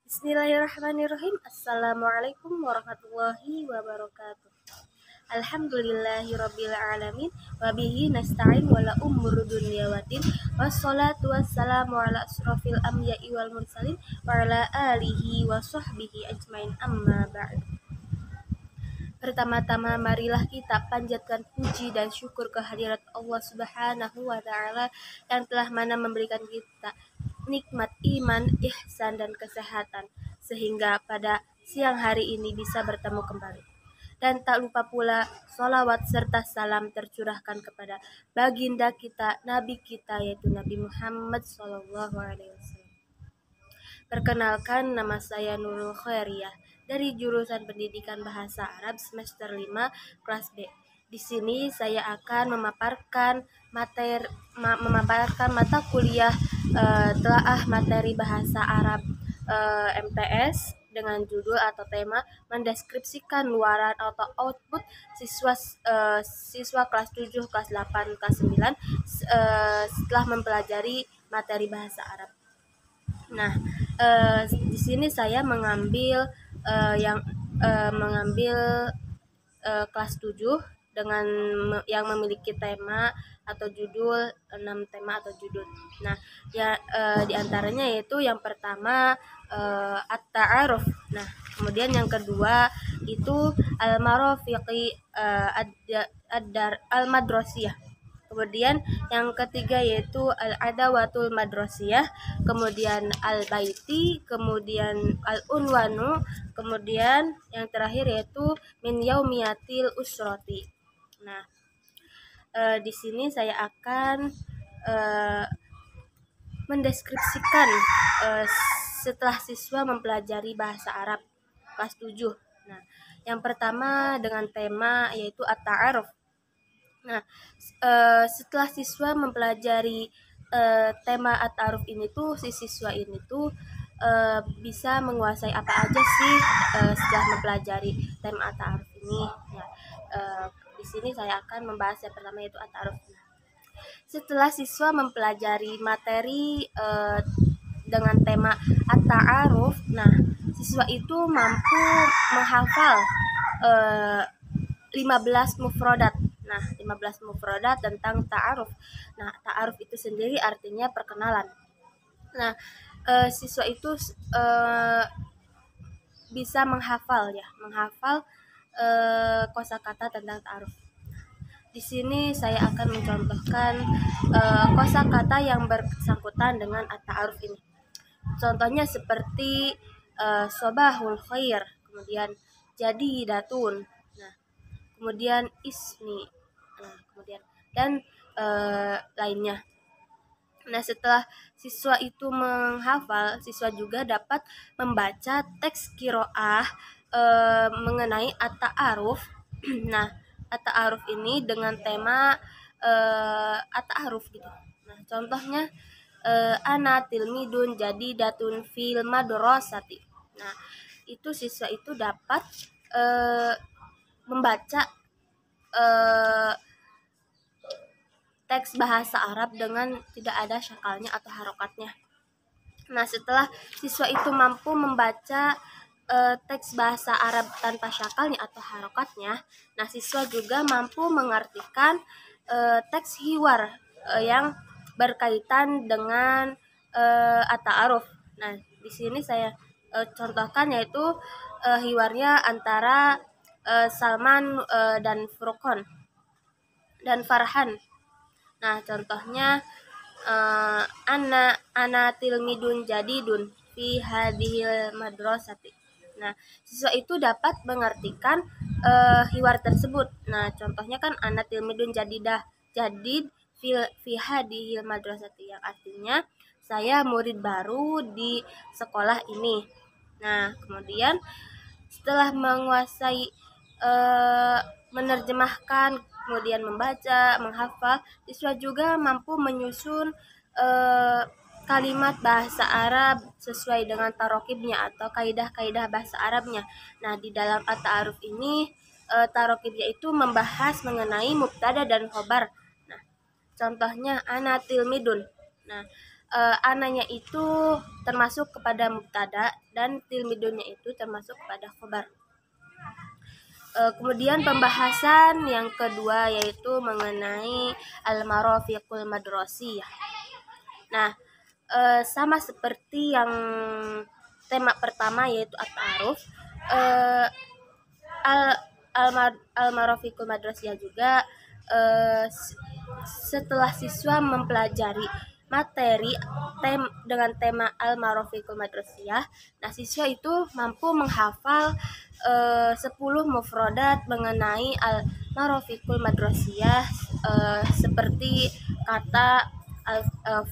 Bismillahirrahmanirrahim. Assalamualaikum warahmatullahi wabarakatuh. Alhamdulillahirabbil alamin wa bihi nasta'in wala umuru dunya waddin wassalatu wassalamu ala asrofil anbiya'i wal mursalin wa ala alihi wa sahbihi ajmain amma ba'd. Pertama-tama marilah kita panjatkan puji dan syukur kehadirat Allah Subhanahu wa taala yang telah mana memberikan kita nikmat iman, ihsan dan kesehatan sehingga pada siang hari ini bisa bertemu kembali. Dan tak lupa pula sholawat serta salam tercurahkan kepada baginda kita, Nabi kita yaitu Nabi Muhammad SAW. Perkenalkan, nama saya Nurul Khairiyah dari jurusan Pendidikan Bahasa Arab semester 5 kelas B. Di sini saya akan memaparkan mata kuliah telaah materi bahasa Arab MTS dengan judul atau tema mendeskripsikan luaran atau output siswa kelas 7, kelas 8, kelas 9 setelah mempelajari materi bahasa Arab. Nah, di sini saya mengambil kelas 7 dengan yang memiliki tema atau judul 6 tema atau judul. Nah, di antaranya yaitu yang pertama at-ta'aruf. Nah, kemudian yang kedua itu al-marafiqi al-madrasiyah. Kemudian yang ketiga yaitu al-adawatul madrasiyah, kemudian al-baiti, kemudian al-unwanu, kemudian yang terakhir yaitu min yaumiyatil usrati. Nah, di sini saya akan mendeskripsikan setelah siswa mempelajari bahasa Arab kelas 7. Nah, yang pertama dengan tema yaitu at-ta'aruf. Nah, setelah siswa mempelajari tema at-ta'aruf ini tuh, si siswa ini tuh bisa menguasai apa aja sih setelah mempelajari tema at-ta'aruf ini. Nah, di sini saya akan membahas yang pertama yaitu at-ta'aruf. Setelah siswa mempelajari materi dengan tema at-ta'aruf, nah siswa itu mampu menghafal 15 mufrodat. Nah, 15 mufrodat tentang ta'aruf. Nah, ta'aruf itu sendiri artinya perkenalan. Nah, siswa itu bisa menghafal kosakata tentang ta'aruf. Di sini saya akan mencontohkan kosakata yang bersangkutan dengan at-ta'aruf ini. Contohnya seperti sobahul khair, kemudian jadi datun, nah kemudian ismi, nah kemudian dan lainnya. Nah, setelah siswa itu menghafal, siswa juga dapat membaca teks qiraah mengenai at-ta'aruf. Nah, at-ta'aruf ini dengan tema at-ta'aruf gitu. Nah, contohnya ana tilmidun jadi datun fil madrasati. Nah, itu siswa itu dapat membaca teks bahasa Arab dengan tidak ada syakalnya atau harokatnya. Nah, setelah siswa itu mampu membaca teks bahasa Arab tanpa syakalnya atau harokatnya, nah siswa juga mampu mengartikan teks hiwar yang berkaitan dengan at-ta'aruf. Nah, di sini saya contohkan yaitu hiwarnya antara Salman dan Furqan dan Farhan. Nah, contohnya ana tilmidun jadidun fi hadhil madrasati. Nah, siswa itu dapat mengartikan hiwar tersebut. Nah, contohnya kan ana tilmidun jadidah, jadid fi hadhil madrasati, yang artinya saya murid baru di sekolah ini. Nah, kemudian setelah menguasai menerjemahkan, kemudian membaca, menghafal, siswa juga mampu menyusun kalimat bahasa Arab sesuai dengan tarokibnya atau kaidah-kaidah bahasa Arabnya. Nah, di dalam at-ta'aruf ini tarokibnya itu membahas mengenai mubtada dan khobar. Nah, contohnya ana tilmidun. Nah, ananya itu termasuk kepada mubtada dan tilmidunnya itu termasuk kepada khobar. Kemudian pembahasan yang kedua yaitu mengenai al-marafiqul madrasiyah. Nah, sama seperti yang tema pertama yaitu at-ta'aruf, al-marafiqul madrasiyah juga setelah siswa mempelajari materi dengan tema al-marafiqul madrasiyah, nah siswa itu mampu menghafal 10 mufradat mengenai al-marafiqul madrasiyah, seperti kata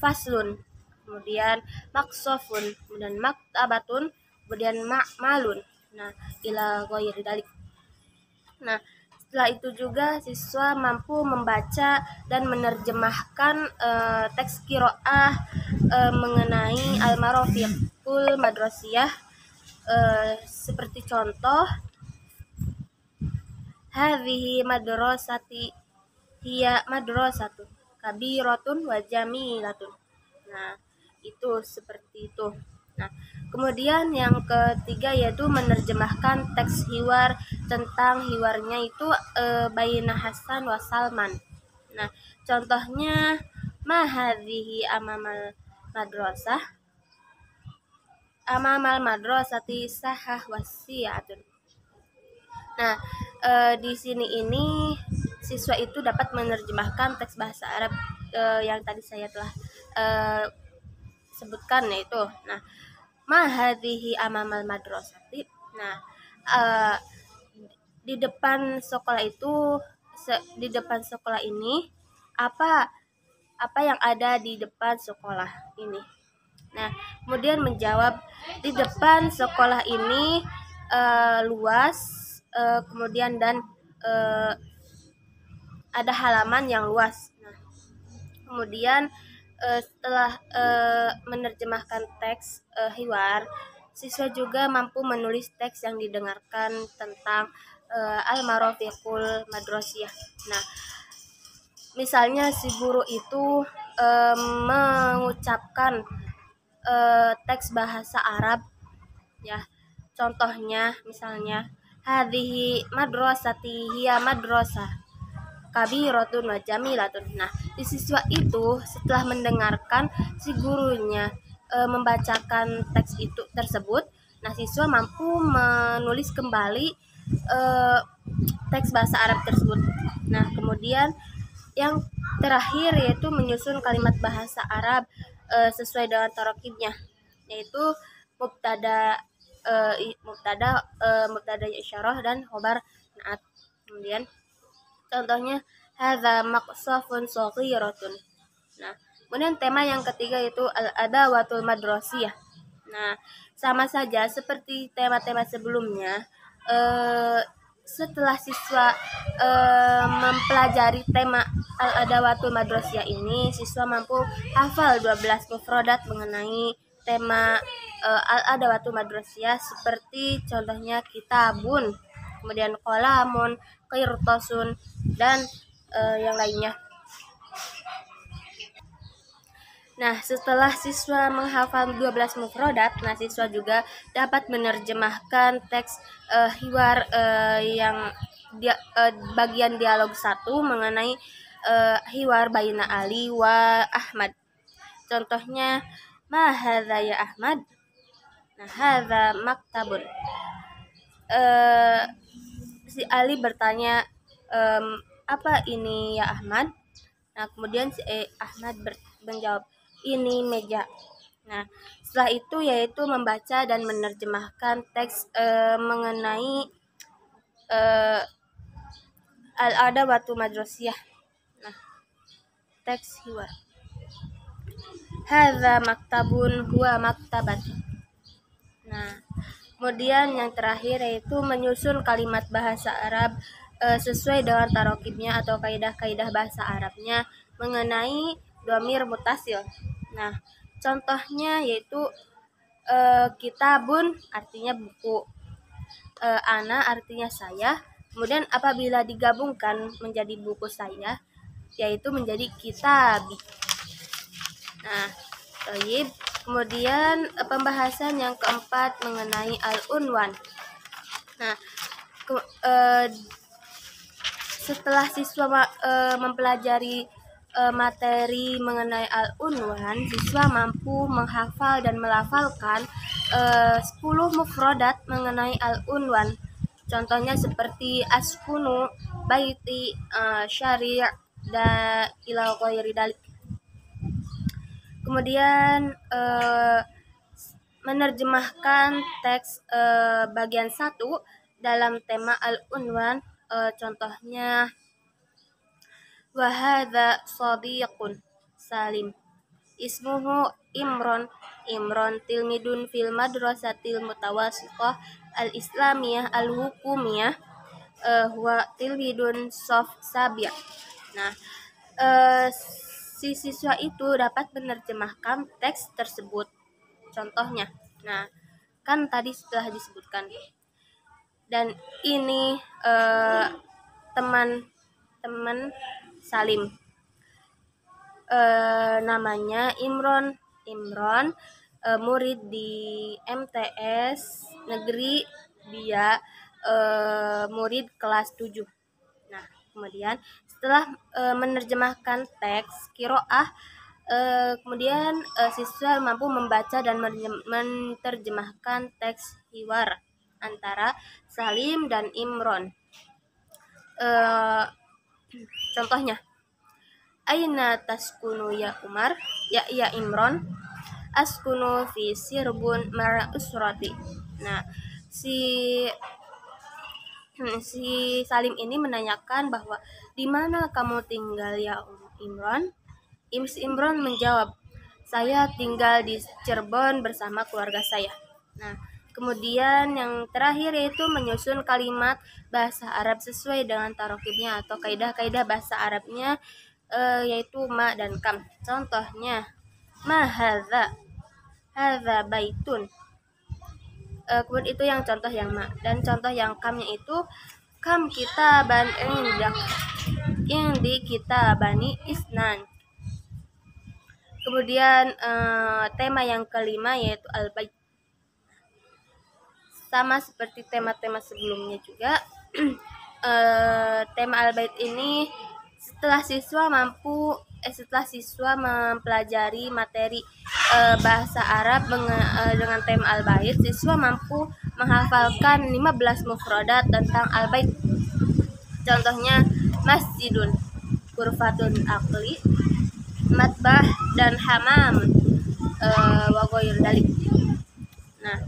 faslun, kemudian maksofun, kemudian maktabatun, kemudian ma'malun. Nah, ila ghairi dalik. Nah, setelah itu juga siswa mampu membaca dan menerjemahkan teks qiraah mengenai al-marafiqul madrasiyah, seperti contoh hadhihi madrasati hiya madrasatun kabiratun wa jamilatun. Nah, itu seperti itu. Nah, kemudian yang ketiga yaitu menerjemahkan teks hiwar tentang hiwarnya itu baina Hasan wa Salman. Nah, contohnya ma hadhihi amamal madrasati sahah wasiatun. Nah, di sini ini siswa itu dapat menerjemahkan teks bahasa Arab yang tadi saya telah sebutkan, yaitu nah ma hadhihi amamal madrasati. Nah, di depan sekolah itu, di depan sekolah ini apa yang ada di depan sekolah ini. Nah, kemudian menjawab di depan sekolah ini luas, kemudian dan ada halaman yang luas. Nah, kemudian setelah menerjemahkan teks hiwar, siswa juga mampu menulis teks yang didengarkan tentang al-marafiqul madrasiyah. Nah, misalnya si guru itu mengucapkan teks bahasa Arab, ya. Contohnya misalnya hadhihi madrasati hiya madrasah kabiratun wa jamilatun. Nah, di siswa itu setelah mendengarkan si gurunya membacakan teks itu tersebut, nah siswa mampu menulis kembali teks bahasa Arab tersebut. Nah, kemudian yang terakhir yaitu menyusun kalimat bahasa Arab sesuai dengan tarokibnya, yaitu mubtada isyarah dan khobar naat. Kemudian contohnya hadza maqsafun shaghiratun. Nah, kemudian tema yang ketiga yaitu al-adawatul madrasiyah. Nah, sama saja seperti tema-tema sebelumnya, setelah siswa mempelajari tema al-adawatul madrasiyah ini, siswa mampu hafal 12 mufradat mengenai tema al-adawatul madrasiyah, seperti contohnya kitabun, kemudian qalamun, qirtasun, dan yang lainnya. Nah, setelah siswa menghafal 12 mufradat, nah siswa juga dapat menerjemahkan teks hiwar yang bagian dialog 1 mengenai hiwar baina Ali wa Ahmad. Contohnya ma hadza ya Ahmad. Nah, hadza maktabun. Si Ali bertanya, apa ini ya Ahmad? Nah, kemudian si Ahmad menjawab, ini meja. Nah, setelah itu yaitu membaca dan menerjemahkan teks mengenai al-adawatu madrasiyah. Nah, teks hiwar. Hadza maktabun huwa maktabat. Nah, kemudian yang terakhir yaitu menyusun kalimat bahasa Arab sesuai dengan tarokibnya atau kaidah-kaidah bahasa Arabnya mengenai dhamir mutasil. Nah, contohnya yaitu kitabun artinya buku, ana artinya saya, kemudian apabila digabungkan menjadi buku saya yaitu menjadi kitabi. Nah, Baik. Kemudian pembahasan yang keempat mengenai al-unwan. Nah, setelah siswa mempelajari materi mengenai al-unwan, siswa mampu menghafal dan melafalkan 10 mufrodat mengenai al-unwan. Contohnya seperti askunu, baiti, syari' dan ila ghairi dalik. Kemudian menerjemahkan teks bagian 1 dalam tema al-unwan, contohnya wa hadza shadiqun Salim ismuhu Imron tilmidun fil madrasatil mutawassithah al-islamiyah al-hukumiyah huwa tilmidun sof sabi'. Nah, si siswa itu dapat menerjemahkan teks tersebut. Contohnya, nah kan tadi setelah disebutkan, dan ini teman-teman Salim, namanya Imron, murid di MTS Negeri, dia murid kelas 7. Nah, kemudian setelah menerjemahkan teks qiraah, kemudian siswa mampu membaca dan menerjemahkan teks hiwar antara Salim dan Imron. Contohnya, aina taskunu ya Umar, ya Imron, askunu fi sirbun mara usrati. Nah, si Salim ini menanyakan bahwa di mana kamu tinggal ya Imron? Imron menjawab, saya tinggal di Cirebon bersama keluarga saya. Nah, kemudian yang terakhir yaitu menyusun kalimat bahasa Arab sesuai dengan tarokibnya atau kaidah-kaidah bahasa Arabnya, yaitu ma dan kam. Contohnya, ma hadza baitun. Kemudian itu yang contoh yang ma, dan contoh yang kamnya itu kam kitaban indak indi kitabani isnan. Kemudian tema yang kelima yaitu al-bait. Sama seperti tema-tema sebelumnya juga, tema al-bait ini setelah siswa mempelajari materi bahasa Arab dengan tema al-bait, siswa mampu menghafalkan 15 mufradat tentang al-bait. Contohnya masjidun, ghurfatun aqli, matbah dan hamam, wa ghairi dalik. Nah,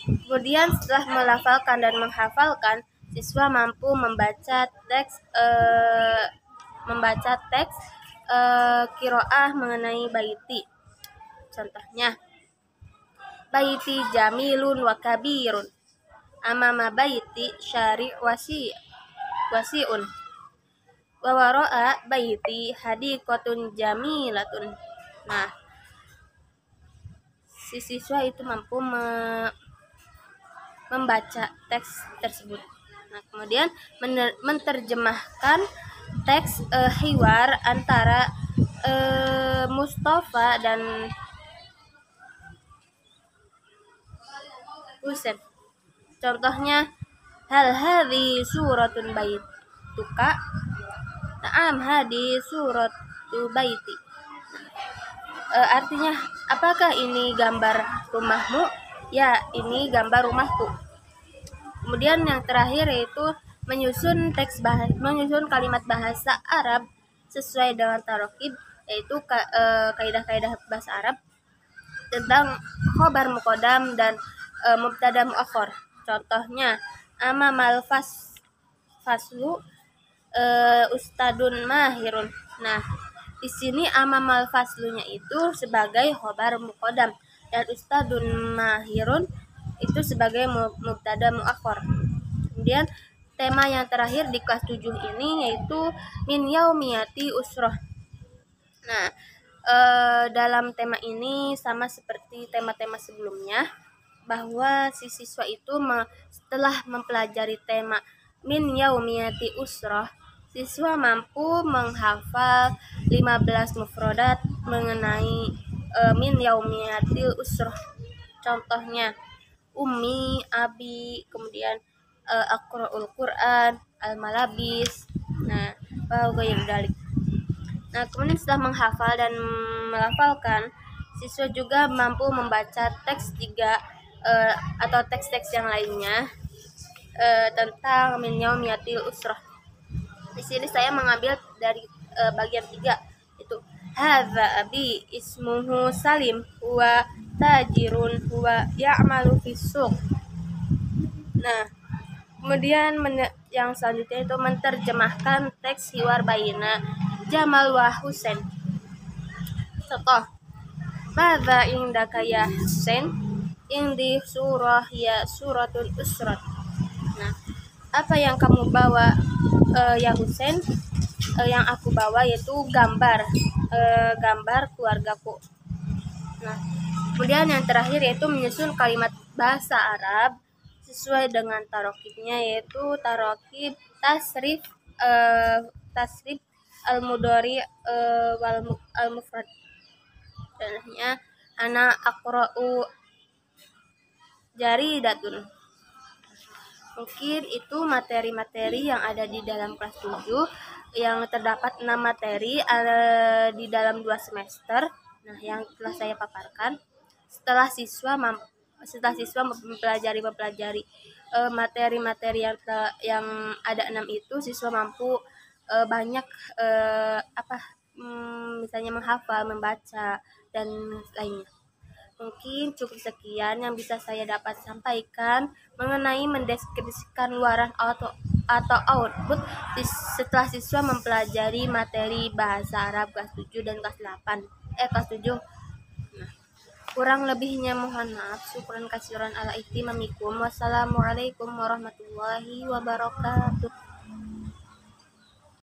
kemudian setelah melafalkan dan menghafalkan, siswa mampu membaca teks qiraah mengenai baiti. Contohnya, baiti jamilun wa kabirun, amama baiti syari' wasi'un, wa wara'a baiti hadiqatun jamilatun. Nah, si siswa itu mampu membaca teks tersebut. Nah, kemudian menerjemahkan teks hiwar antara Mustafa dan Husain. Contohnya, hal hadhi suratun baituka, na'am hadhi suratu baiti. Artinya, apakah ini gambar rumahmu? Ya, ini gambar rumahku. Kemudian yang terakhir yaitu menyusun kalimat bahasa Arab sesuai dengan tarokib, yaitu kaidah-kaidah bahasa Arab tentang khobar muqaddam dan mubtada muakhar. Contohnya, amamal faslu ustadun mahirun. Nah, di sini amamal faslunya itu sebagai khobar muqaddam dan ustadun mahirun itu sebagai mubtada muakhar. Kemudian tema yang terakhir di kelas 7 ini yaitu min yaumiyati usroh. Nah, dalam tema ini sama seperti tema-tema sebelumnya, bahwa si siswa itu setelah mempelajari tema min yaumiyati usroh, siswa mampu menghafal 15 mufradat mengenai min yaumiyatil usrah. Contohnya ummi, abi, kemudian aqraul Quran, al-malabis. Nah, dalik. Nah, kemudian setelah menghafal dan melafalkan, siswa juga mampu membaca teks atau teks-teks yang lainnya tentang min yaumiyatil usrah. Di sini saya mengambil dari bagian 3, itu hadza abi ismuhu Salim huwa tajirun huwa ya'malu fis suq. Nah, kemudian yang selanjutnya itu menerjemahkan teks hiwar baina Jamal wa Husain. Contoh, madza indaka ya Husain? Indi surah ya suratul usrat. Nah, apa yang kamu bawa ya Husain? Yang aku bawa yaitu gambar keluargaku. Nah, kemudian yang terakhir yaitu menyusun kalimat bahasa Arab sesuai dengan tarokibnya, yaitu tarokib tasrif al-mudhari wal al-mufrad. Contohnya ana aqra'u jaridatun. Mungkin itu materi-materi yang ada di dalam kelas 7, yang terdapat 6 materi di dalam 2 semester. Nah, yang telah saya paparkan. Setelah siswa mempelajari materi-materi yang ada 6 itu, siswa mampu banyak misalnya menghafal, membaca, dan lainnya. Mungkin cukup sekian yang bisa saya dapat sampaikan mengenai mendeskripsikan luaran atau output setelah siswa mempelajari materi bahasa Arab kelas 7 dan kelas 7. Nah, kurang lebihnya mohon maaf. Syukran kasiran ala ihtimamikum. Wassalamualaikum warahmatullahi wabarakatuh.